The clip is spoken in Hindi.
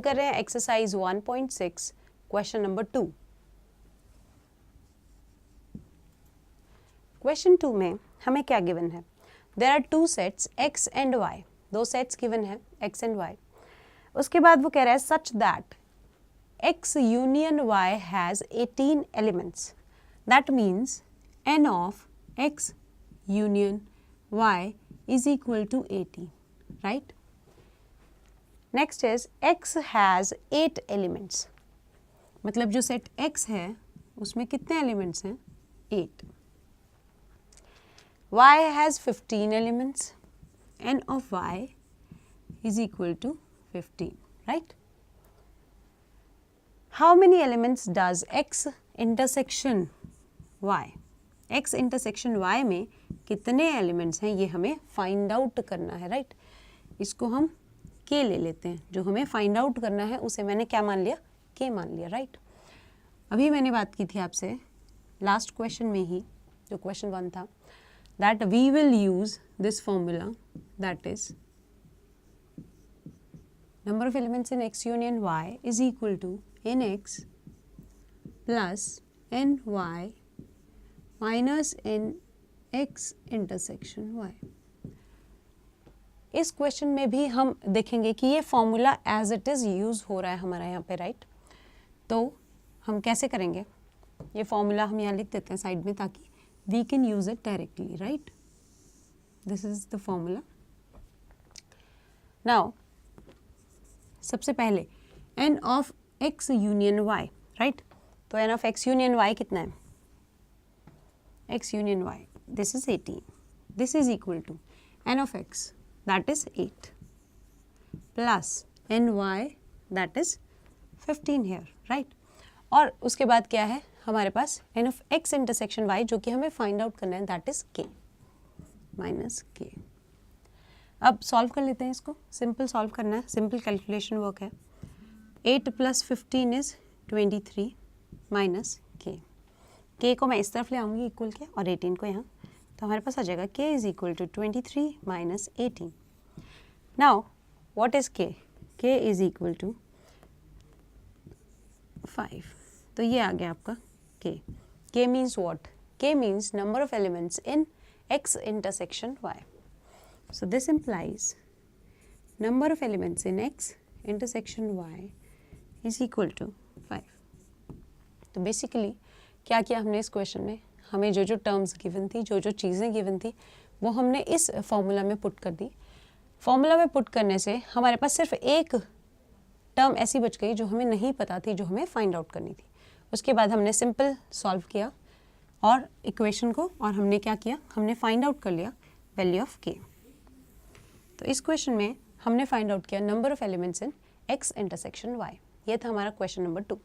कर रहे हैं एक्सरसाइज 1.6 क्वेश्चन नंबर 2। क्वेश्चन 2 में हमें क्या गिवन है? There are two sets x and y, दो सेट्स गिवन है x एंड y। उसके बाद वो कह रहा है such that x union y has 18 elements, that means n of x union y is equal to 18, right? Next is x has 8 elements, मतलब जो सेट x है उसमें कितने एलिमेंट्स हैं? 8. y has 15 elements, n of y is equal to 15, right? How many elements does x intersection y? x intersection y में कितने एलिमेंट्स हैं ये हमें फाइंड आउट करना है, राइट? इसको हम k ले लेते हैं, जो हमें फाइंड आउट करना है उसे मैंने क्या मान लिया? k मान लिया, राइट? अभी मैंने बात की थी आपसे लास्ट क्वेश्चन में ही, जो क्वेश्चन 1 था, that we will use this formula, that is number of elements in x union y is equal to nx plus ny minus x intersection y। इस क्वेश्चन में भी हम देखेंगे कि ये formula as it is use हो रहा है हमारा यहाँ पे, राइट? तो हम कैसे करेंगे? ये फॉर्मूला हम यहाँ लिख देते हैं साइड में ताकि we can use it directly, right? This is the formula. Now सबसे पहले n of x union y, right? तो n of x union y कितना है? x union y, this is 18, this is equal to n of x, that is 8, plus ny, that is 15 here, right? और उसके बाद क्या है हमारे पास? n of x intersection y, जो कि हमें फाइंड आउट करना है, that is k minus k। अब सॉल्व कर लेते हैं इसको, सिंपल सॉल्व करना है, सिंपल कैलकुलेशन वर्क है। 8 plus 15 is 23 minus k। k को मैं इस तरफ ले आऊँगी इक्वल के, और 18 को यहाँ, तो हमारे पास आ जाएगा k is equal to 23 minus 18। Now what is k? k is equal to 5। तो ये आ गया आपका k। k means what? k means number of elements in x intersection y। So this implies number of elements in x intersection y is equal to 5। तो बेसिकली क्या किया हमने इस क्वेश्चन में? हमें जो जो टर्म्स गिवन थी, जो जो चीज़ें गिवन थी, वो हमने इस फॉर्मूला में पुट कर दी। फॉर्मूला में पुट करने से हमारे पास सिर्फ एक टर्म ऐसी बच गई जो हमें नहीं पता थी, जो हमें फाइंड आउट करनी थी। उसके बाद हमने सिंपल सॉल्व किया और इक्वेशन को, और हमने क्या किया? हमने फाइंड आउट कर लिया वैल्यू ऑफ k। तो इस क्वेश्चन में हमने फाइंड आउट किया number of elements in x intersection y। ये था हमारा क्वेश्चन नंबर 2।